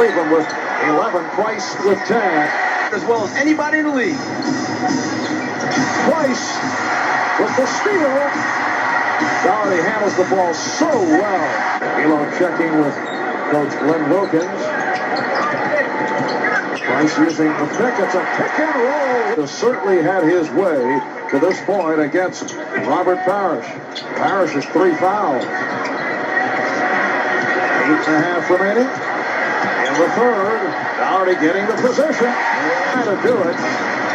Cleveland with 11, Price with 10. As well as anybody in the league. Price with the steal. Daugherty handles the ball so well. Elo checking with Coach Glenn Wilkins. Price using the pick. It's a pick and roll. Has certainly had his way to this point against Robert Parrish. Parrish has 3 fouls. 8.5 remaining. In the third, Daugherty getting the position. Trying to do it,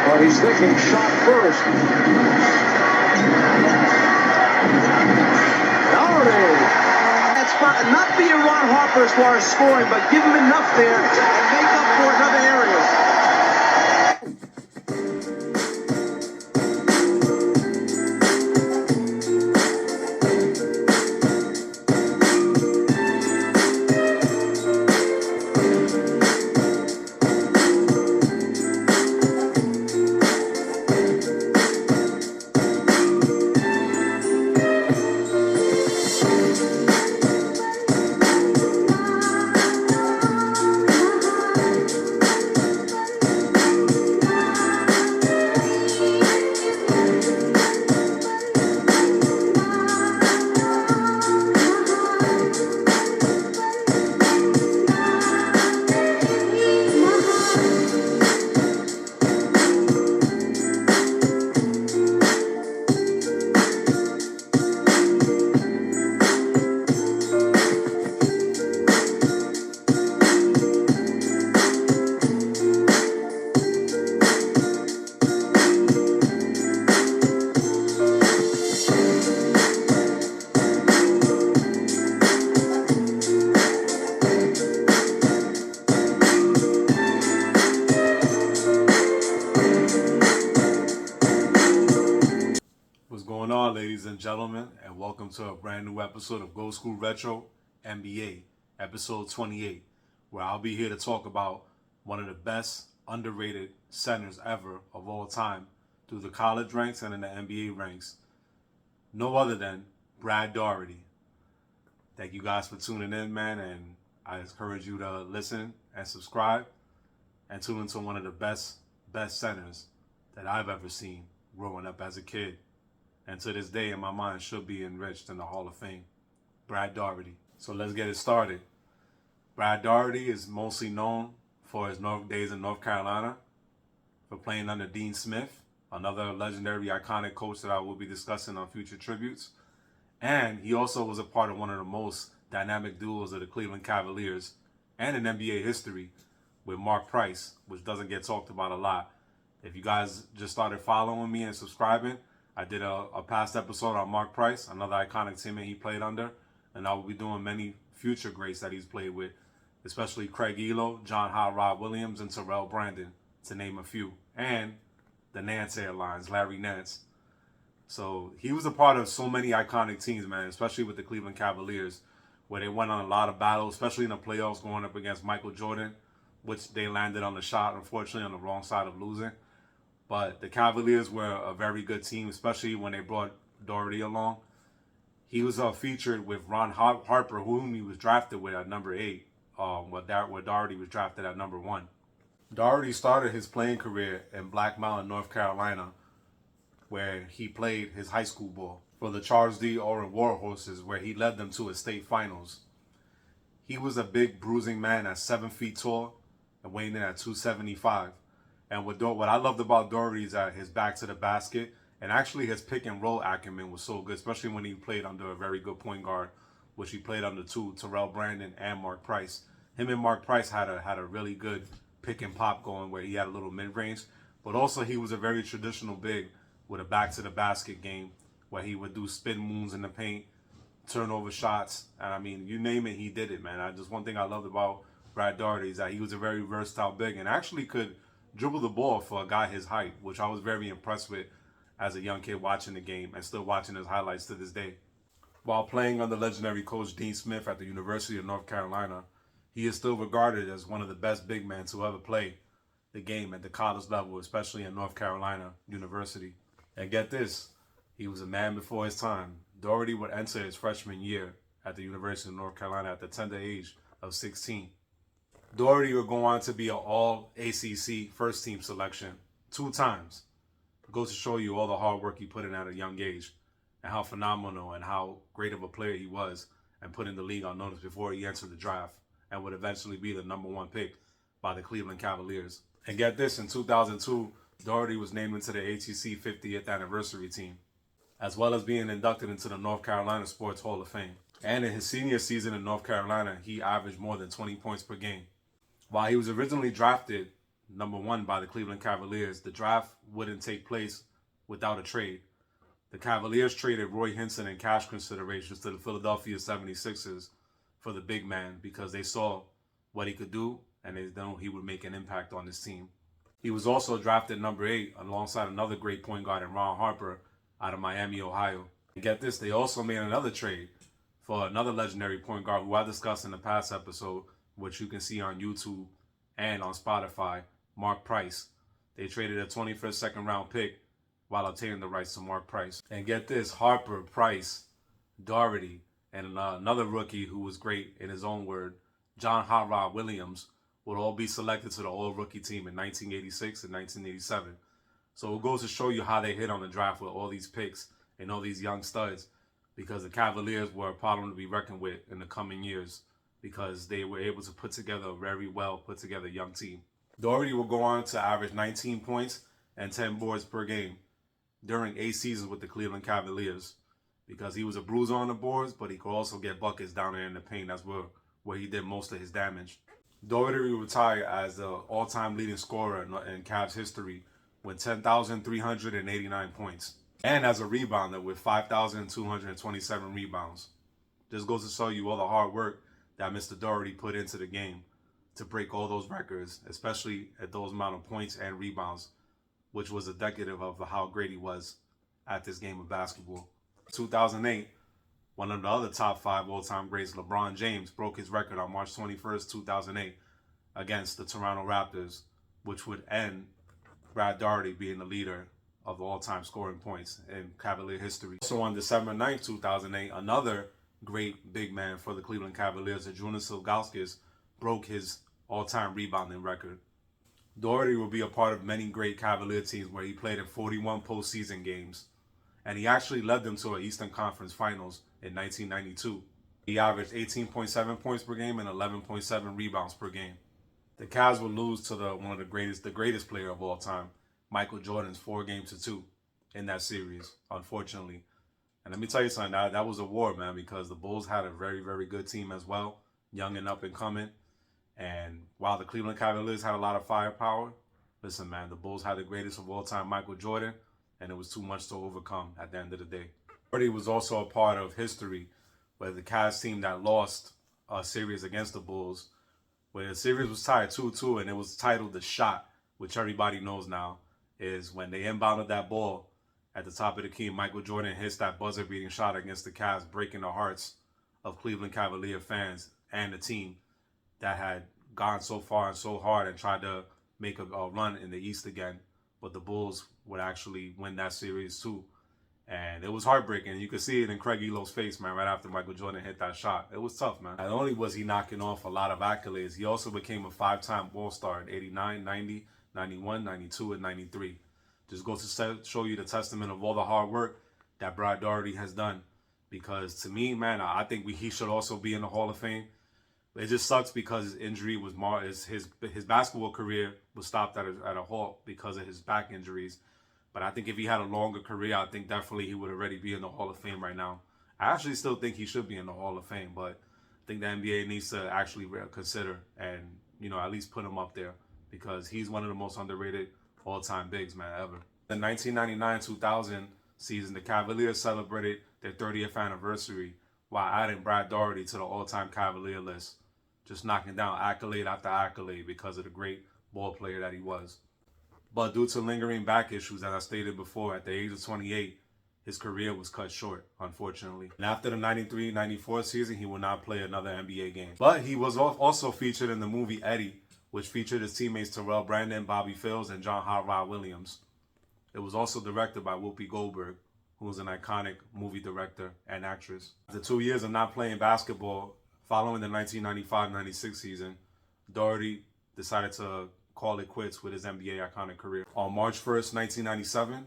but he's thinking shot first. Daugherty. That's fine. Not being Ron Harper as far as scoring, but give him enough there and make up for it in other areas. What's going on, ladies and gentlemen, and welcome to a brand new episode of Go School Retro NBA, episode 28, where I'll be here to talk about one of the best underrated centers ever of all time through the college ranks and in the NBA ranks. No other than Brad Daugherty. Thank you guys for tuning in, man, and I encourage you to listen and subscribe and tune into one of the best centers that I've ever seen growing up as a kid. And to this day, in my mind, should be enriched in the Hall of Fame, Brad Daugherty. So let's get it started. Brad Daugherty is mostly known for his days in North Carolina, for playing under Dean Smith, another legendary, iconic coach that I will be discussing on future tributes. And he also was a part of one of the most dynamic duos of the Cleveland Cavaliers and in NBA history with Mark Price, which doesn't get talked about a lot. If you guys just started following me and subscribing, I did a past episode on Mark Price, another iconic teammate he played under, and I will be doing many future greats that he's played with, especially Craig Elo, John Hot Rod Williams, and Terrell Brandon, to name a few, and the Nance Airlines, Larry Nance. So he was a part of so many iconic teams, man, especially with the Cleveland Cavaliers, where they went on a lot of battles, especially in the playoffs going up against Michael Jordan, which they landed on the shot, unfortunately, on the wrong side of losing. But the Cavaliers were a very good team, especially when they brought Daugherty along. He was featured with Ron Harper, whom he was drafted with at number 8, where Daugherty was drafted at number 1. Daugherty started his playing career in Black Mountain, North Carolina, where he played his high school ball for the Charles D. Oren Warhorses, where he led them to a state finals. He was a big, bruising man at 7 feet tall and weighing in at 275. And what I loved about Daugherty is that his back to the basket and actually his pick and roll acumen was so good, especially when he played under a very good point guard, which he played under two, Terrell Brandon and Mark Price. Him and Mark Price had a really good pick and pop going where he had a little mid-range, but also he was a very traditional big with a back to the basket game where he would do spin moves in the paint, turnover shots, and I mean, you name it, he did it, man. One thing I loved about Brad Daugherty is that he was a very versatile big and actually could dribble the ball for a guy his height, which I was very impressed with as a young kid watching the game and still watching his highlights to this day. While playing under legendary coach Dean Smith at the University of North Carolina, he is still regarded as one of the best big men to ever play the game at the college level, especially in North Carolina University. And get this, he was a man before his time. Daugherty would enter his freshman year at the University of North Carolina at the tender age of 16. Daugherty would go on to be an all-ACC first-team selection 2 times. It goes to show you all the hard work he put in at a young age and how phenomenal and how great of a player he was and put in the league on notice before he entered the draft and would eventually be the #1 pick by the Cleveland Cavaliers. And get this, in 2002, Daugherty was named into the ACC 50th anniversary team, as well as being inducted into the North Carolina Sports Hall of Fame. And in his senior season in North Carolina, he averaged more than 20 points per game. While he was originally drafted #1 by the Cleveland Cavaliers, the draft wouldn't take place without a trade. The Cavaliers traded Roy Hinson in cash considerations to the Philadelphia 76ers for the big man because they saw what he could do and they know he would make an impact on this team. He was also drafted #8 alongside another great point guard in Ron Harper out of Miami, Ohio. And get this, they also made another trade for another legendary point guard who I discussed in the past episode, which you can see on YouTube and on Spotify, Mark Price. They traded a 21st second round pick while obtaining the rights to Mark Price. And get this, Harper, Price, Daugherty, and another rookie who was great in his own word, John Hot Rod Williams, would all be selected to the All-Rookie team in 1986 and 1987. So it goes to show you how they hit on the draft with all these picks and all these young studs, because the Cavaliers were a problem to be reckoned with in the coming years because they were able to put together a very well put together young team. Daugherty will go on to average 19 points and 10 boards per game during 8 seasons with the Cleveland Cavaliers, because he was a bruiser on the boards, but he could also get buckets down there in the paint. That's where he did most of his damage. Daugherty retired as the all-time leading scorer in Cavs history with 10,389 points, and as a rebounder with 5,227 rebounds. This goes to show you all the hard work that Mr. Daugherty put into the game to break all those records, especially at those amount of points and rebounds, which was indicative of how great he was at this game of basketball. 2008, one of the other top 5 all-time greats, LeBron James, broke his record on March 21st, 2008 against the Toronto Raptors, which would end Brad Daugherty being the leader of all-time scoring points in Cavalier history. Also on December 9th, 2008, another great big man for the Cleveland Cavaliers, Arjunas Ilgauskas, broke his all-time rebounding record. Daugherty will be a part of many great Cavalier teams where he played in 41 postseason games, and he actually led them to an Eastern Conference Finals in 1992. He averaged 18.7 points per game and 11.7 rebounds per game. The Cavs will lose to the greatest player of all time, Michael Jordan's 4-2 in that series, unfortunately. And let me tell you something, that was a war, man, because the Bulls had a very, very good team as well, young and up and coming. And while the Cleveland Cavaliers had a lot of firepower, listen, man, the Bulls had the greatest of all time, Michael Jordan, and it was too much to overcome at the end of the day. Daugherty was also a part of history where the Cavs team that lost a series against the Bulls, where the series was tied 2-2 and it was titled The Shot, which everybody knows now, is when they inbounded that ball at the top of the key, Michael Jordan hits that buzzer-beating shot against the Cavs, breaking the hearts of Cleveland Cavalier fans and the team that had gone so far and so hard and tried to make a run in the East again. But the Bulls would actually win that series too. And it was heartbreaking. You could see it in Craig Elo's face, man, right after Michael Jordan hit that shot. It was tough, man. Not only was he knocking off a lot of accolades, he also became a 5-time All-Star in 89, 90, 91, 92, and 93. Just goes to show you the testament of all the hard work that Brad Daugherty has done. Because to me, man, I think he should also be in the Hall of Fame. It just sucks because his injury was his basketball career was stopped at a halt because of his back injuries. But I think if he had a longer career, I think definitely he would already be in the Hall of Fame right now. I actually still think he should be in the Hall of Fame, but I think the NBA needs to actually consider and, at least put him up there because he's one of the most underrated all-time bigs, man, ever. The 1999-2000 season, the Cavaliers celebrated their 30th anniversary while adding Brad Daugherty to the all-time Cavalier list, just knocking down accolade after accolade because of the great ball player that he was. But due to lingering back issues, as I stated before, at the age of 28, his career was cut short, unfortunately. And after the 93-94 season, he would not play another NBA game. But he was also featured in the movie Eddie, which featured his teammates Terrell Brandon, Bobby Fields, and John Hot Rod Williams. It was also directed by Whoopi Goldberg, who was an iconic movie director and actress. After 2 years of not playing basketball, following the 1995-96 season, Daugherty decided to call it quits with his NBA iconic career. On March 1st, 1997,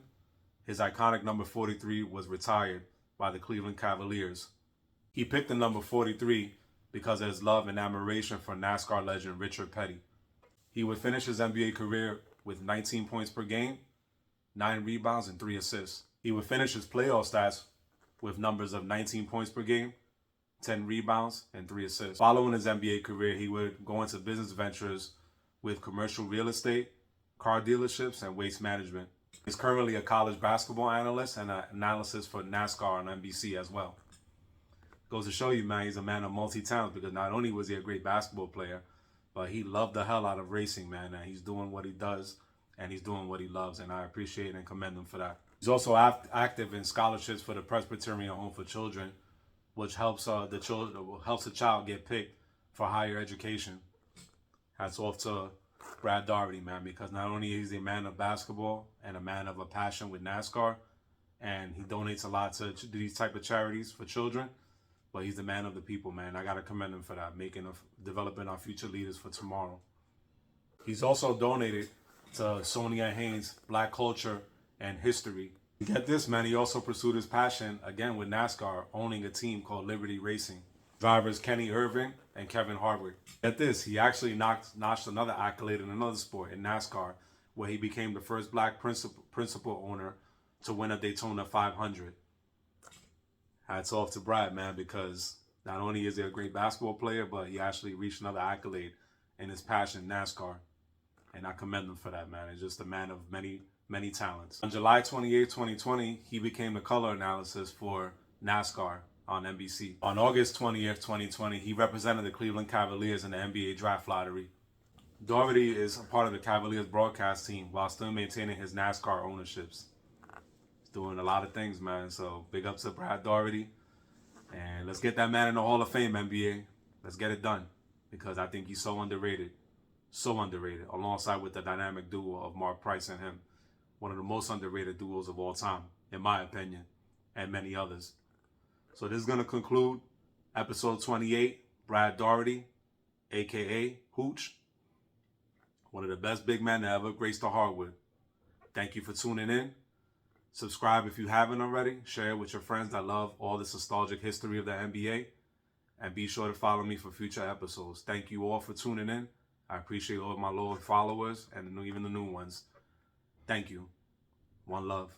his iconic number 43 was retired by the Cleveland Cavaliers. He picked the number 43 because of his love and admiration for NASCAR legend Richard Petty. He would finish his NBA career with 19 points per game, 9 rebounds, and 3 assists. He would finish his playoff stats with numbers of 19 points per game, 10 rebounds, and 3 assists. Following his NBA career, he would go into business ventures with commercial real estate, car dealerships, and waste management. He's currently a college basketball analyst and an analysis for NASCAR on NBC as well. Goes to show you, man, he's a man of multi-talent, because not only was he a great basketball player, but he loved the hell out of racing, man, and he's doing what he does, and he's doing what he loves, and I appreciate and commend him for that. He's also active in scholarships for the Presbyterian Home for Children, which helps the child get picked for higher education. Hats off to Brad Daugherty, man, because not only is he a man of basketball and a man of a passion with NASCAR, and he donates a lot to these type of charities for children, but he's the man of the people, man. I got to commend him for that, developing our future leaders for tomorrow. He's also donated to Sonia Haynes' Black Culture and History. Get this, man, he also pursued his passion, again with NASCAR, owning a team called Liberty Racing. Drivers Kenny Irving and Kevin Harvick. Get this, he actually notched another accolade in another sport, in NASCAR, where he became the first black principal owner to win a Daytona 500. Hats off to Brad, man, because not only is he a great basketball player, but he actually reached another accolade in his passion, NASCAR. And I commend him for that, man. He's just a man of many talents. On July 28, 2020, he became the color analysis for NASCAR on NBC. On August 20th, 2020, he represented the Cleveland Cavaliers in the NBA draft lottery. Daugherty is a part of the Cavaliers broadcast team while still maintaining his NASCAR ownerships. He's doing a lot of things, man. So big ups to Brad Daugherty. And let's get that man in the Hall of Fame, NBA. Let's get it done, because I think he's so underrated. So underrated, alongside with the dynamic duo of Mark Price and him. One of the most underrated duos of all time, in my opinion, and many others. So this is going to conclude episode 28, Brad Daugherty, a.k.a. Hooch. One of the best big men to ever grace the hardwood. Thank you for tuning in. Subscribe if you haven't already. Share it with your friends that love all this nostalgic history of the NBA. And be sure to follow me for future episodes. Thank you all for tuning in. I appreciate all of my loyal followers and even the new ones. Thank you. One love.